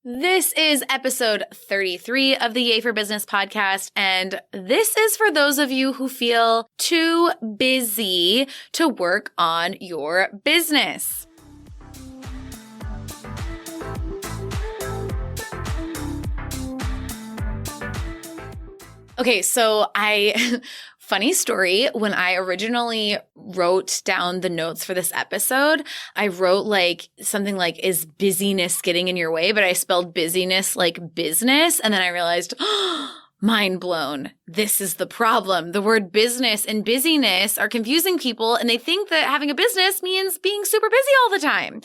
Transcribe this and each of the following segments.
This is episode 33 of the Yay for Business podcast, and this is for those of you who feel too busy to work on your business. Okay, so funny story, when I originally wrote down the notes for this episode, I wrote something like, is busyness getting in your way? But I spelled busyness like business. And then I realized, mind blown. This is the problem. The word business and busyness are confusing people, and they think that having a business means being super busy all the time.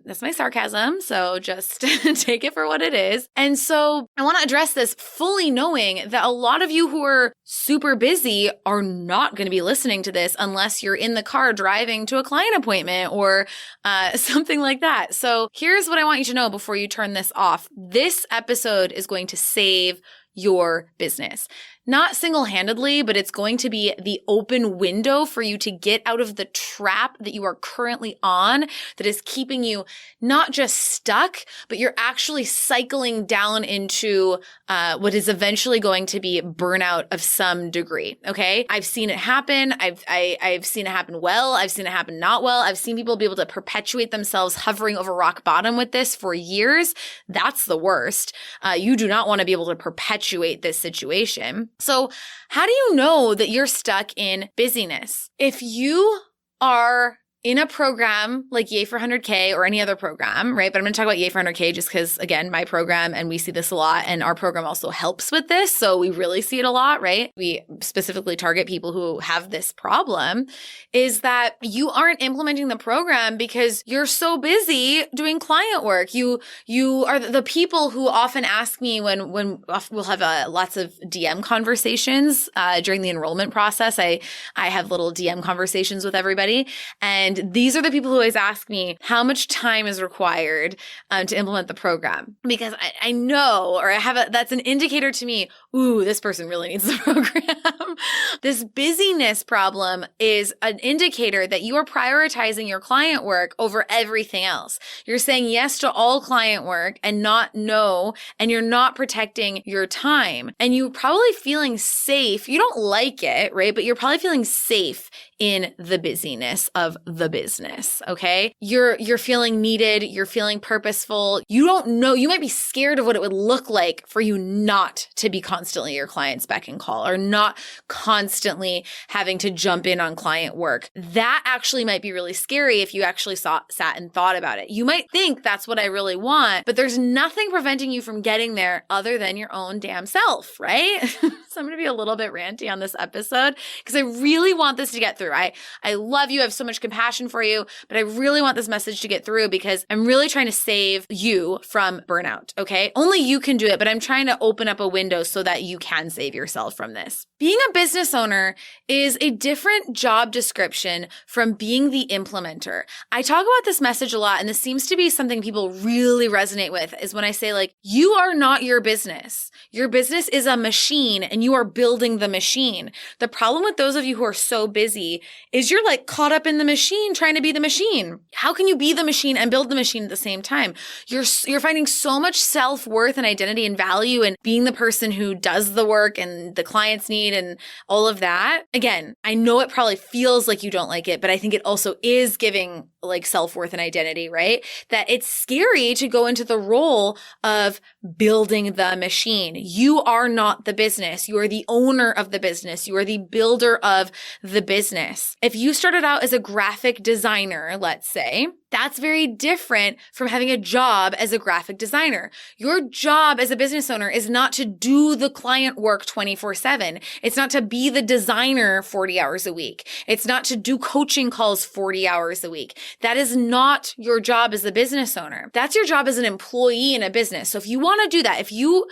That's my sarcasm, so just take it for what it is. And so I want to address this fully knowing that a lot of you who are super busy are not going to be listening to this unless you're in the car driving to a client appointment or something like that. So here's what I want you to know before you turn this off. This episode is going to save your business. Not single-handedly, but it's going to be the open window for you to get out of the trap that you are currently on that is keeping you not just stuck, but you're actually cycling down into what is eventually going to be burnout of some degree, okay? I've seen it happen. I've seen it happen well. I've seen it happen not well. I've seen people be able to perpetuate themselves hovering over rock bottom with this for years. That's the worst. You do not want to be able to perpetuate this situation. So how do you know that you're stuck in busyness? If you are in a program like Yay for 100K or any other program, right? But I'm going to talk about Yay for 100K just because, again, my program, and we see this a lot, and our program also helps with this. So we really see it a lot, right? We specifically target people who have this problem, is that you aren't implementing the program because you're so busy doing client work. You are the people who often ask me when we'll have lots of DM conversations during the enrollment process. I have little DM conversations with everybody, and these are the people who always ask me how much time is required to implement the program, because I know, or that's an indicator to me, ooh, this person really needs the program. This busyness problem is an indicator that you are prioritizing your client work over everything else. You're saying yes to all client work and not no, and you're not protecting your time. And you're probably feeling safe. You don't like it, right? But you're probably feeling safe in the busyness of the business, okay? You're feeling needed, you're feeling purposeful. You don't know, you might be scared of what it would look like for you not to be constantly your client's beck and call, or not constantly having to jump in on client work. That actually might be really scary if you actually sat and thought about it. You might think that's what I really want, but there's nothing preventing you from getting there other than your own damn self, right? So I'm going to be a little bit ranty on this episode because I really want this to get through. I love you. I have so much compassion for you, but I really want this message to get through because I'm really trying to save you from burnout, okay? Only you can do it, but I'm trying to open up a window so that you can save yourself from this. Being a business owner is a different job description from being the implementer. I talk about this message a lot, and this seems to be something people really resonate with, is when I say, you are not your business. Your business is a machine, and you are building the machine. The problem with those of you who are so busy is you're caught up in the machine trying to be the machine. How can you be the machine and build the machine at the same time? You're finding so much self-worth and identity and value in being the person who does the work and the clients need and all of that. Again, I know it probably feels like you don't like it, but I think it also is giving self-worth and identity, right? That it's scary to go into the role of building the machine. You are not the business. You are the owner of the business. You are the builder of the business. If you started out as a graphic designer, let's say, that's very different from having a job as a graphic designer. Your job as a business owner is not to do the client work 24/7. It's not to be the designer 40 hours a week. It's not to do coaching calls 40 hours a week. That is not your job as a business owner. That's your job as an employee in a business. So if you want to do that, if you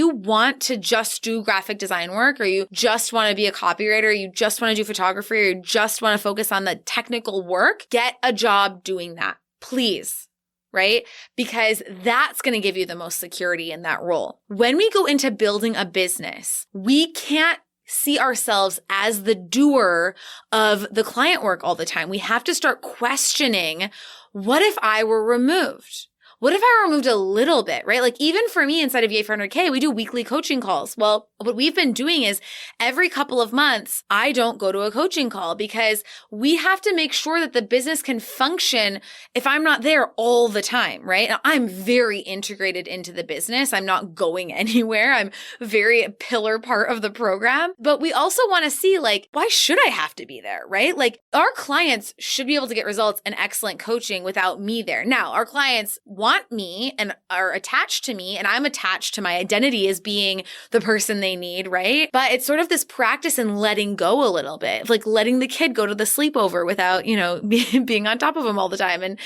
want to just do graphic design work, or you just want to be a copywriter, you just want to do photography, or you just want to focus on the technical work, get a job doing that, please. Right? Because that's going to give you the most security in that role. When we go into building a business, we can't see ourselves as the doer of the client work all the time. We have to start questioning, what if I were removed? what if I removed a little bit, right? Like even for me inside of Yay for 100K, we do weekly coaching calls. Well, what we've been doing is every couple of months, I don't go to a coaching call because we have to make sure that the business can function if I'm not there all the time, right? Now, I'm very integrated into the business. I'm not going anywhere. I'm very a pillar part of the program. But we also want to see like, why should I have to be there, right? Like our clients should be able to get results and excellent coaching without me there. Now, our clients want me and are attached to me, and I'm attached to my identity as being the person they need, right? But it's sort of this practice in letting go a little bit, like letting the kid go to the sleepover without, being on top of them all the time. And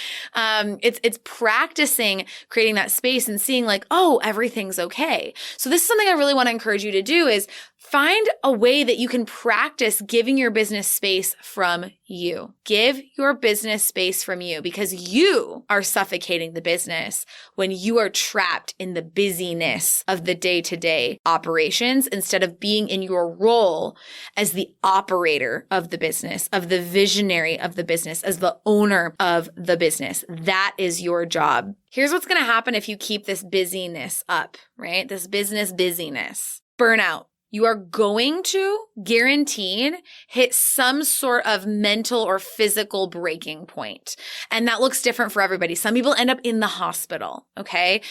it's practicing creating that space and seeing like, oh, everything's okay. So this is something I really want to encourage you to do is find a way that you can practice giving your business space from you. Give your business space from you because you are suffocating the business when you are trapped in the busyness of the day-to-day operations instead of being in your role as the operator of the business, of the visionary of the business, as the owner of the business. That is your job. Here's what's going to happen if you keep this busyness up, right? This business busyness. Burnout. You are going to, guaranteed, hit some sort of mental or physical breaking point. And that looks different for everybody. Some people end up in the hospital, okay?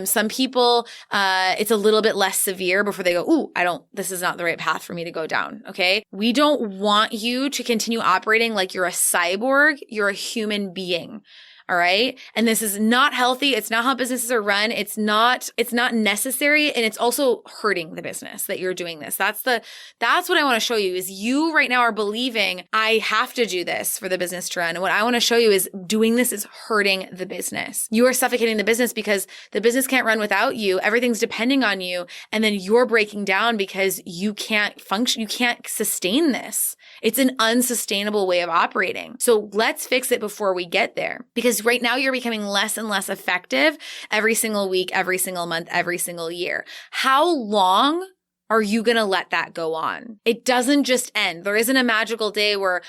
Some people, it's a little bit less severe before they go, this is not the right path for me to go down, okay? We don't want you to continue operating like you're a cyborg. You're a human being. All right. And this is not healthy. It's not how businesses are run. It's not necessary. And it's also hurting the business that you're doing this. That's what I want to show you is you right now are believing I have to do this for the business to run. And what I want to show you is doing this is hurting the business. You are suffocating the business because the business can't run without you. Everything's depending on you. And then you're breaking down because you can't function. You can't sustain this. It's an unsustainable way of operating. So let's fix it before we get there because right now you're becoming less and less effective every single week, every single month, every single year. How long are you going to let that go on? It doesn't just end. There isn't a magical day where,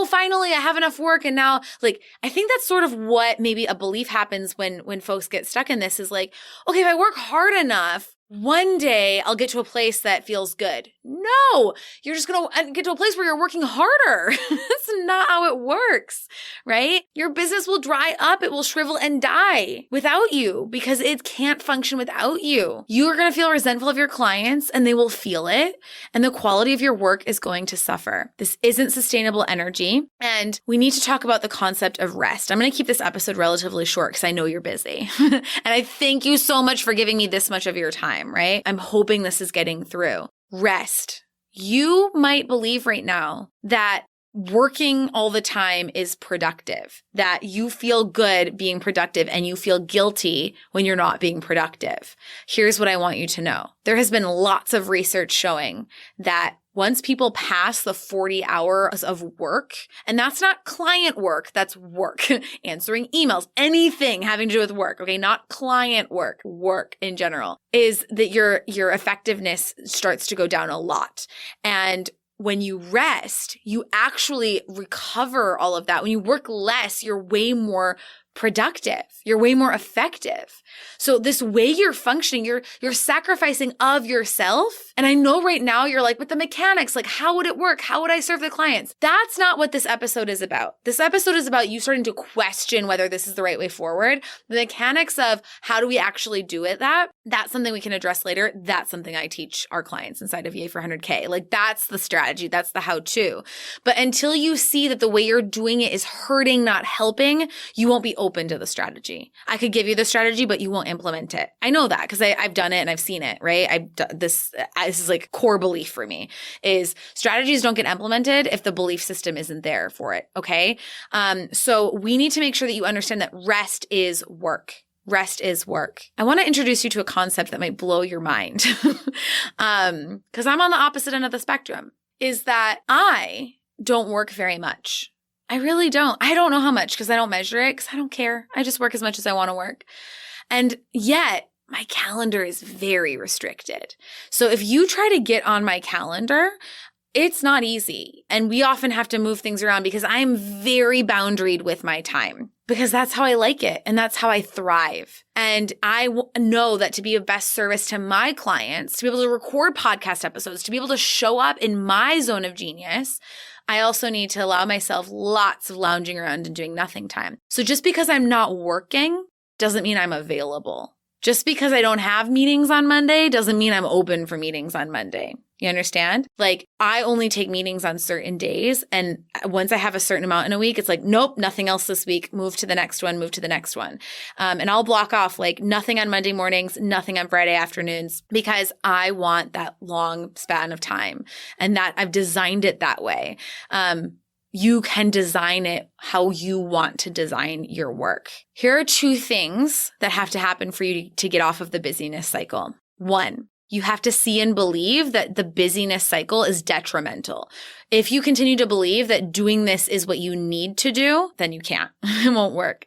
finally I have enough work. And now I think that's sort of what maybe a belief happens when folks get stuck in this is like, okay, if I work hard enough, one day I'll get to a place that feels good. No, you're just going to get to a place where you're working harder. That's not how it works, right? Your business will dry up. It will shrivel and die without you because it can't function without you. You are going to feel resentful of your clients and they will feel it. And the quality of your work is going to suffer. This isn't sustainable energy. And we need to talk about the concept of rest. I'm going to keep this episode relatively short because I know you're busy. And I thank you so much for giving me this much of your time, right? I'm hoping this is getting through. Rest. You might believe right now that working all the time is productive, that you feel good being productive and you feel guilty when you're not being productive. Here's what I want you to know. There has been lots of research showing that once people pass the 40 hours of work, and that's not client work, that's work, answering emails, anything having to do with work, okay? Not client work, work in general, is that your effectiveness starts to go down a lot. And when you rest, you actually recover all of that. When you work less, you're way more productive. You're way more effective. So this way you're functioning, you're sacrificing of yourself. And I know right now you're like, with the mechanics, like how would it work? How would I serve the clients? That's not what this episode is about. This episode is about you starting to question whether this is the right way forward. The mechanics of how do we actually do it, that's something we can address later. That's something I teach our clients inside of Yay for 100K. Like that's the strategy. That's the how-to. But until you see that the way you're doing it is hurting, not helping, you won't be open to the strategy. I could give you the strategy, but you won't implement it. I know that because I've done it and I've seen it, right? This is like core belief for me is strategies don't get implemented if the belief system isn't there for it. Okay. So we need to make sure that you understand that rest is work. Rest is work. I want to introduce you to a concept that might blow your mind because I'm on the opposite end of the spectrum is that I don't work very much. I really don't. I don't know how much because I don't measure it because I don't care. I just work as much as I want to work. And yet my calendar is very restricted. So if you try to get on my calendar, It's not easy. And we often have to move things around because I'm very boundaried with my time because that's how I like it. And that's how I thrive. And I know that to be of best service to my clients, to be able to record podcast episodes, to be able to show up in my zone of genius, I also need to allow myself lots of lounging around and doing nothing time. So just because I'm not working doesn't mean I'm available. Just because I don't have meetings on Monday doesn't mean I'm open for meetings on Monday. You understand? Like, I only take meetings on certain days. And once I have a certain amount in a week, it's like, nope, nothing else this week. Move to the next one, move to the next one. And I'll block off like nothing on Monday mornings, nothing on Friday afternoons, because I want that long span of time and that I've designed it that way. You can design it how you want to design your work. Here are 2 things that have to happen for you to get off of the busyness cycle. 1, you have to see and believe that the busyness cycle is detrimental. If you continue to believe that doing this is what you need to do, then you can't. It won't work.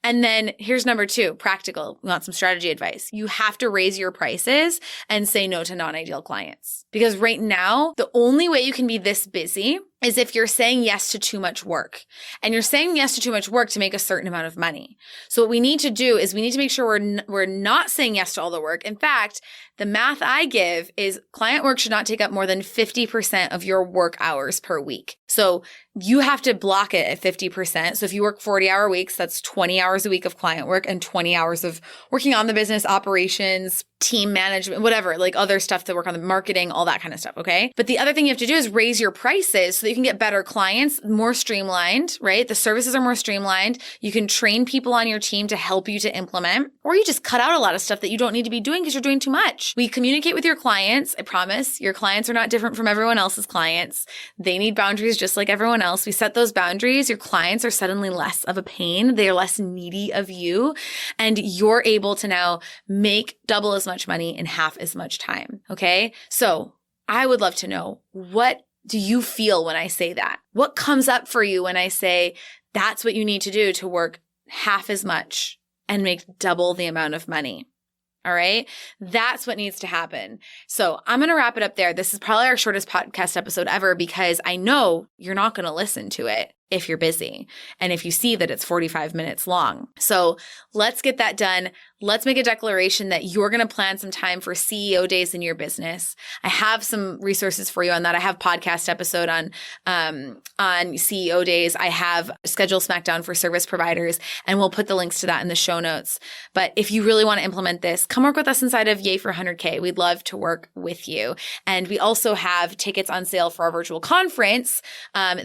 And then here's number 2, practical. We want some strategy advice. You have to raise your prices and say no to non-ideal clients. Because right now, the only way you can be this busy is if you're saying yes to too much work. And you're saying yes to too much work to make a certain amount of money. So what we need to do is we need to make sure we're not saying yes to all the work. In fact, the math I give is client work should not take up more than 50% of your work hours per week. So you have to block it at 50%. So if you work 40-hour weeks, that's 20 hours a week of client work and 20 hours of working on the business operations, team management, whatever, like other stuff to work on the marketing, all that kind of stuff. Okay. But the other thing you have to do is raise your prices so that you can get better clients, more streamlined, right? The services are more streamlined. You can train people on your team to help you to implement, or you just cut out a lot of stuff that you don't need to be doing because you're doing too much. We communicate with your clients. I promise your clients are not different from everyone else's clients. They need boundaries just like everyone else. We set those boundaries. Your clients are suddenly less of a pain. They are less needy of you. And you're able to now make double as much money in half as much time. Okay. So I would love to know, what do you feel when I say that? What comes up for you when I say that's what you need to do to work half as much and make double the amount of money? All right. That's what needs to happen. So I'm going to wrap it up there. This is probably our shortest podcast episode ever because I know you're not going to listen to it if you're busy and if you see that it's 45 minutes long. So let's get that done. Let's make a declaration that you're going to plan some time for CEO days in your business. I have some resources for you on that. I have a podcast episode on CEO days. I have Schedule Smackdown for service providers, and we'll put the links to that in the show notes. But if you really want to implement this, come work with us inside of Yay for 100K. We'd love to work with you. And we also have tickets on sale for our virtual conference.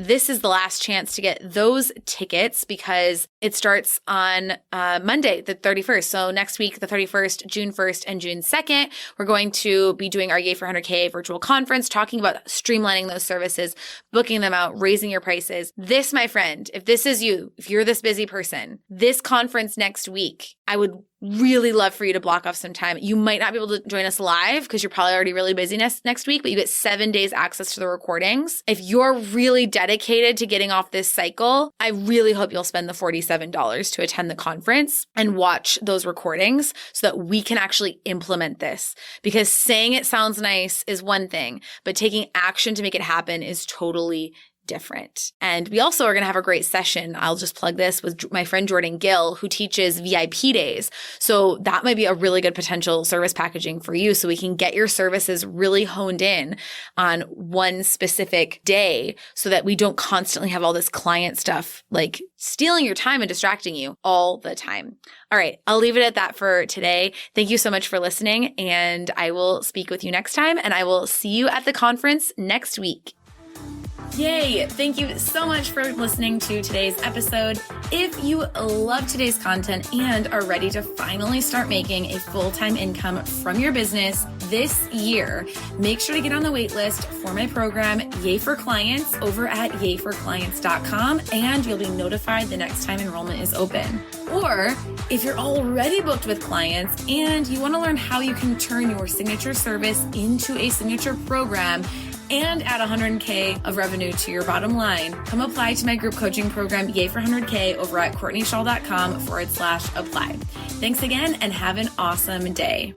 This is the last chance to get those tickets because it starts on Monday, the 31st. So next week, the 31st, June 1st, and June 2nd, we're going to be doing our Yay for 100K virtual conference, talking about streamlining those services, booking them out, raising your prices. This, my friend, if this is you, if you're this busy person, this conference next week, I would really love for you to block off some time. You might not be able to join us live because you're probably already really busy next week, but you get 7 days access to the recordings. If you're really dedicated to getting off this cycle, I really hope you'll spend the $47 to attend the conference and watch those recordings so that we can actually implement this. Because saying it sounds nice is one thing, but taking action to make it happen is totally different. And we also are going to have a great session. I'll just plug this with my friend Jordan Gill, who teaches VIP days. So that might be a really good potential service packaging for you. So we can get your services really honed in on one specific day so that we don't constantly have all this client stuff like stealing your time and distracting you all the time. All right. I'll leave it at that for today. Thank you so much for listening, and I will speak with you next time, and I will see you at the conference next week. Yay! Thank you so much for listening to today's episode. If you love today's content and are ready to finally start making a full-time income from your business this year, make sure to get on the wait list for my program, Yay for Clients, over at yayforclients.com, and you'll be notified the next time enrollment is open. Or if you're already booked with clients and you want to learn how you can turn your signature service into a signature program and add 100K of revenue to your bottom line, come apply to my group coaching program, Yay for 100K, over at CourtneyShaw.com/apply. Thanks again, and have an awesome day.